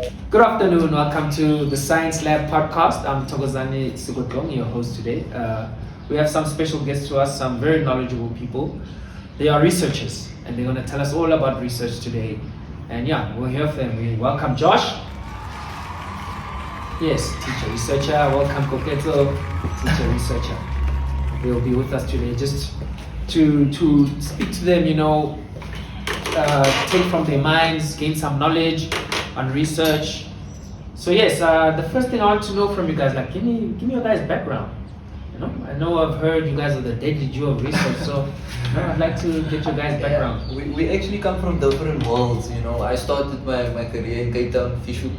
Good afternoon, welcome to the Science Lab podcast. I'm Thokozani Sekotlong, your host today. We have some special guests to us, some very knowledgeable people. They are researchers and they're going to tell us all about research today. And yeah, we'll hear from them. We welcome Josh. Yes, teacher researcher. Welcome Koketso, teacher researcher. They'll be with us today just to speak to them, take from their minds, gain some knowledge on research. So yes, the first thing I want to know from you guys, like give me your guys' background. I know I've heard you guys are the deadly Jew of research, so I'd like to get your guys' background. Yeah, we actually come from different worlds, I started my career in Cape Town, Fishhook,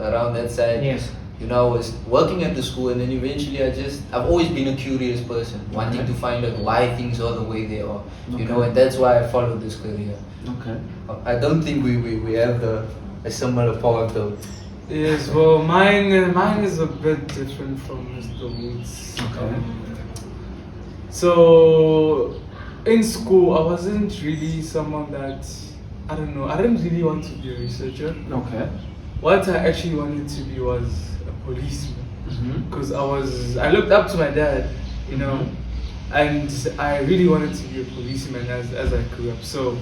around that side. Yes. I was working at the school, and then eventually I've always been a curious person, wanting to find out why things are the way they are, and that's why I followed this career. Okay. I don't think we have a similar path though. Yes, well, mine is a bit different from Mr. Woods. Okay. So, in school, I wasn't really someone that, I didn't really want to be a researcher. Okay. What I actually wanted to be was a policeman. Because I looked up to my dad, and I really wanted to be a policeman as I grew up. So,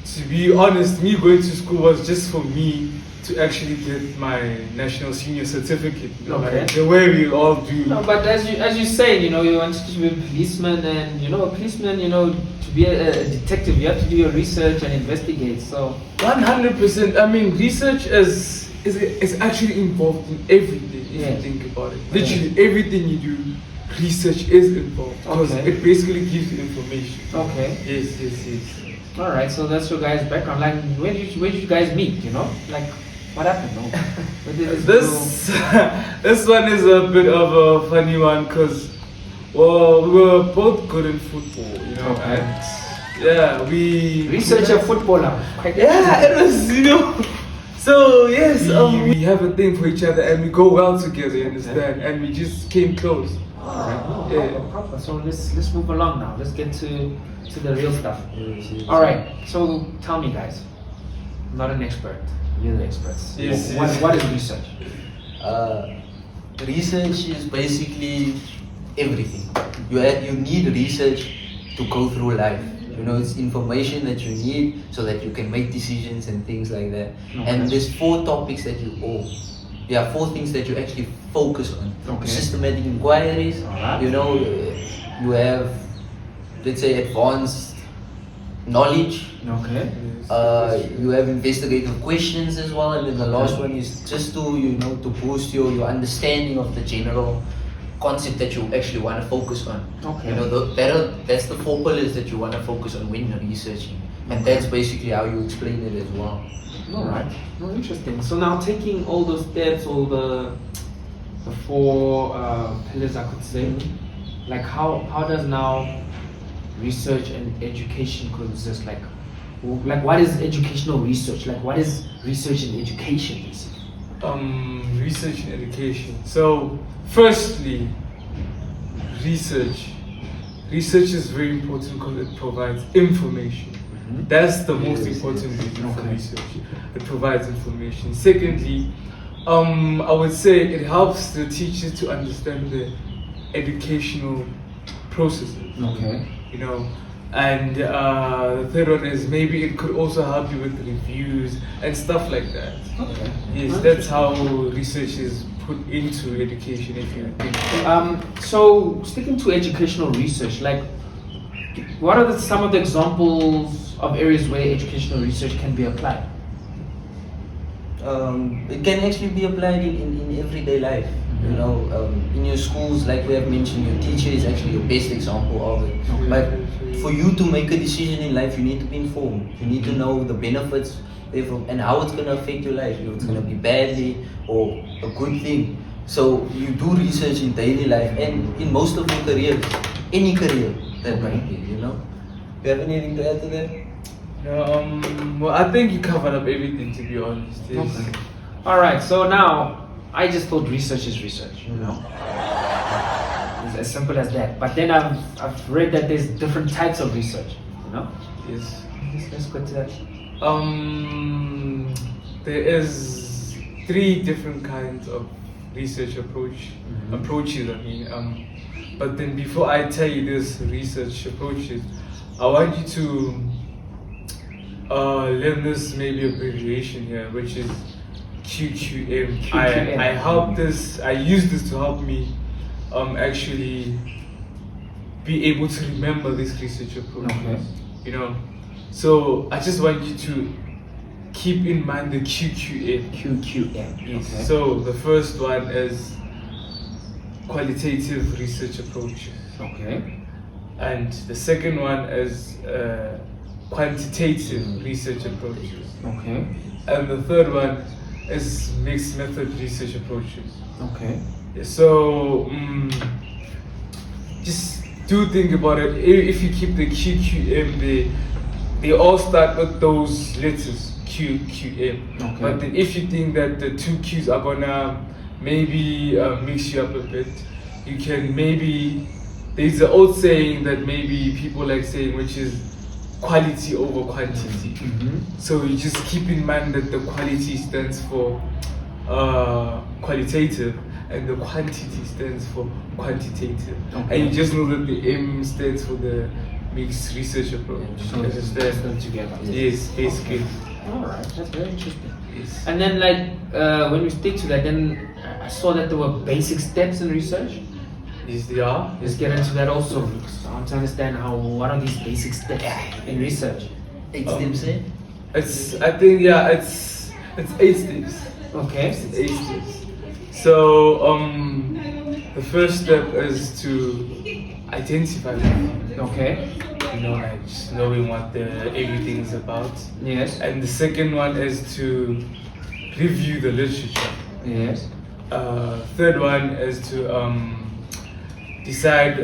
to be honest, me going to school was just for me to actually get my national senior certificate, like the way we all do. No, but as you say, you wanted to be a policeman, and a policeman, to be a detective, you have to do your research and investigate. So 100%. I mean, research is actually involved in everything. If you think about it, literally everything you do, research is involved because it basically gives you information. Okay. Yes. All right. So that's your guys' background. Like, where did you guys meet? Like. What happened? This one is a bit of a funny one because, we were both good in football, and we researcher footballer. Yeah, it was, So yes, we have a thing for each other and we go well together, you understand? And we just came close. Proper. So let's move along now. Let's get to the real stuff. All right. So tell me, guys. I'm not an expert. You're the experts. Yes. What is research? Research is basically everything. You need research to go through life. It's information that you need so that you can make decisions and things like that. Okay. And there's four things that you actually focus on. Okay. Systematic inquiries. Right. You have, let's say, advanced knowledge. Okay. You have investigative questions as well, and then the last one is just to to boost your understanding of the general concept that you actually want to focus on. Okay. That's the four pillars that you want to focus on when you're researching, and that's basically how you explain it as well. All right. No, interesting. So now taking all those steps, all the four pillars, I could say, like how does now research and education coexist? Like what is educational research? Like what is research and education basically? Research and education. So firstly, research is very important because it provides information. That's the most important reason for research. It provides information. Secondly, I would say it helps the teachers to understand the educational processes. Okay. And the third one is maybe it could also help you with reviews and stuff like that. Okay. Yes, that's how research is put into education, if you think. So sticking to educational research, like what are some of the examples of areas where educational research can be applied? It can actually be applied in everyday life. In your schools, like we have mentioned, your teacher is actually your best example of it. Okay. But for you to make a decision in life, you need to be informed. You need to know the benefits and how it's going to affect your life. If it's going to be badly or a good thing. So you do research in daily life and in most of your careers, any career that might be, You have anything to add to that? Well, I think you covered up everything, to be honest. Yes. Okay. All right. So now, I just thought research is research. It's as simple as that. But then I've read that there's different types of research. Yes. Let's go to that. There is three different kinds of research approaches. I mean, but then before I tell you this research approaches, I want you to learn this maybe abbreviation here, which is QQM. I use this to help me actually be able to remember this research approach. Okay. You know, so I just want you to keep in mind the QQM. QQM. Yes. Okay. So the first one is qualitative research approaches, Okay. and the second one is quantitative research approaches, Okay. and the third one is mixed method research approaches. Okay. So just do think about it. If you keep the QQM, they all start with those letters QQM. Okay. But then if you think that the two Qs are gonna maybe mix you up a bit, you can maybe, there's an old saying that maybe people like saying, which is quality over quantity. Mm-hmm. So you just keep in mind that the quality stands for qualitative and the quantity stands for quantitative. Okay. And you just know that the M stands for the mixed research approach. So it's them together. Yes, basically. Alright, that's very interesting. Yes. And then when we stick to that, then I saw that there were basic steps in research. Yes, they are. Let's get into that also. Because I want to understand what are these basic steps in research. 8 steps, eh? It's 8 steps. Okay. It's 8 steps. So the first step is to identify them. Okay. You know, like just knowing what everything is about. Yes. And the second one is to review the literature. Yes. Third one is to decide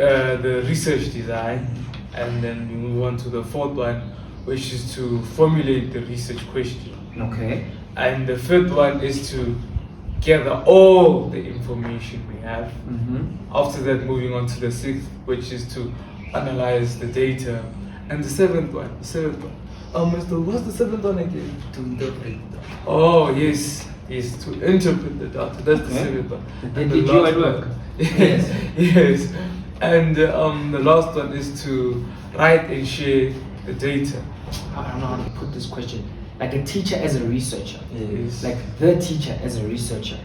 the research design, and then we move on to the fourth one, which is to formulate the research question. Okay. And the fifth one is to gather all the information we have. Mm-hmm. After that, moving on to the sixth, which is to analyze the data. And the seventh one. Mr. What's the seventh one again? To interpret. Oh, yes, to interpret the data. That's the Okay. seventh one. Then And did the you last at work? one- Yes. Yes. And the last one is to write and share the data. I don't know how to put this question. Like a teacher as a researcher. Yes. Like the teacher as a researcher.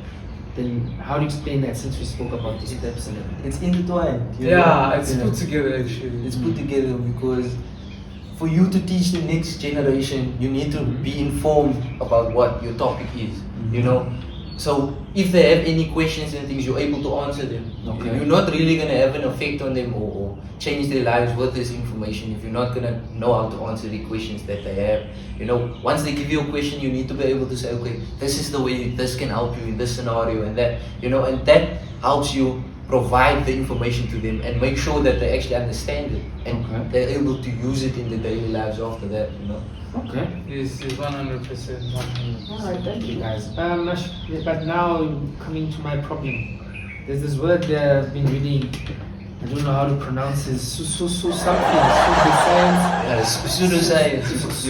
Then how do you explain that since we spoke about the steps and everything? It's intertwined. you Yeah, know? it's put together actually. It's put together because for you to teach the next generation, you need to be informed about what your topic is, you know. So if they have any questions and things, you're able to answer them. Okay. You're not really going to have an effect on them or change their lives with this information if you're not going to know how to answer the questions that they have. You know, once they give you a question, you need to be able to say, okay, this is the way this can help you in this scenario and that, you know, and that helps you provide the information to them and make sure that they actually understand it and Okay. they're able to use it in their daily lives after that, you know. Okay. Yes, 100%. 100%. Alright, thank you guys. But now coming to my problem. There's this word that I've been reading. I don't know how to pronounce it. Pseudoscience.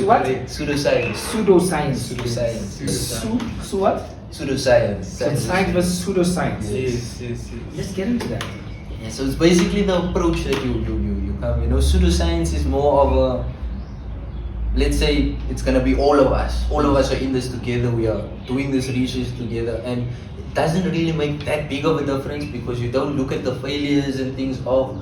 What? Pseudoscience. Pseudoscience. What? Pseudoscience. So it's science versus pseudoscience. Yes. Let's get into that. Yeah, so it's basically the approach that you come. You know, pseudoscience is more of a, let's say it's gonna be all of us. All of us are in this together. We are doing this research together, and it doesn't really make that big of a difference because you don't look at the failures and things of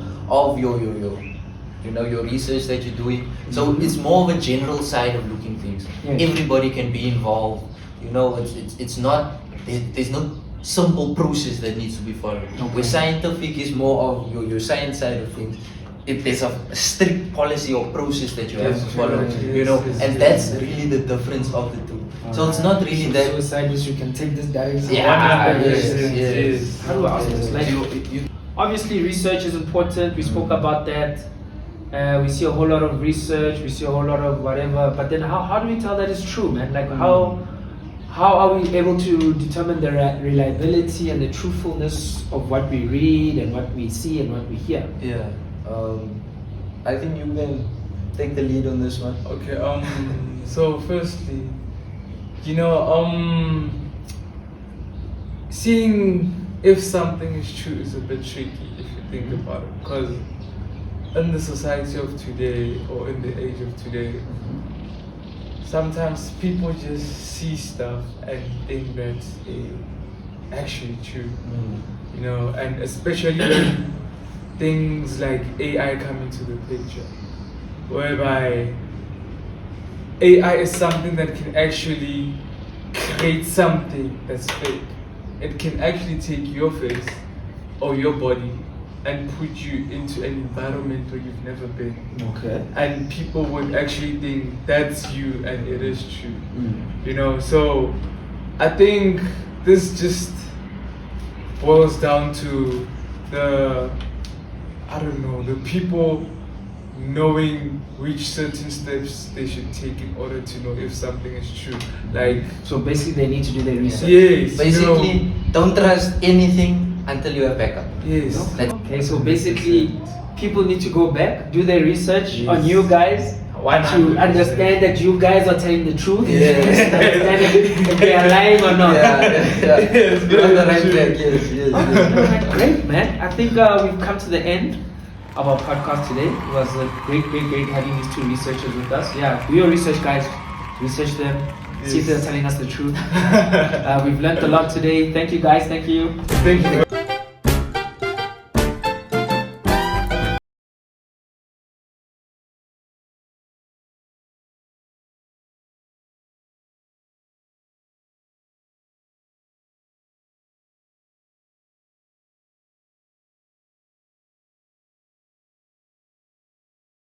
your you know, your research that you're doing. So it's more of a general side of looking things. Yes. Everybody can be involved. You know, it's not, there's no simple process that needs to be followed. Where scientific is more of your science side of things. There's a strict policy or process that you have to follow, you know, and that's really the difference of the two. So it's not really that. Suicide is you can take this direction. Yeah, yes. How do I ask this? Like, obviously, research is important. We spoke about that. We see a whole lot of research. We see a whole lot of whatever. But then, how do we tell that it's true, man? Like, how are we able to determine the reliability and the truthfulness of what we read and what we see and what we hear? Yeah. I think you can take the lead on this one. Okay. So firstly, you know, seeing if something is true is a bit tricky if you think about it, because in the society of today or in the age of today, sometimes people just see stuff and think that's actually true, you know, and especially when things like AI come into the picture, whereby AI is something that can actually create something that's fake. It can actually take your face or your body and put you into an environment where you've never been. Okay. And people would actually think that's you and it is true. You know, so I think this just boils down to the people knowing which certain steps they should take in order to know if something is true. Like, So basically, they need to do their research. yes, Basically, don't trust anything until you have backup. yes. Okay, so basically, people need to go back, do their research Yes. on you guys, to 100%. understand that you guys are telling the truth. Yes. Understand if they are lying or not. Yes, You're on the right very track, true. yes. Alright, great, man. I think we've come to the end of our podcast today. It was a great having these two researchers with us. Yeah, do your research, guys. Research them. See if they're telling us the truth. We've learned a lot today. Thank you, guys. Thank you. Thank you.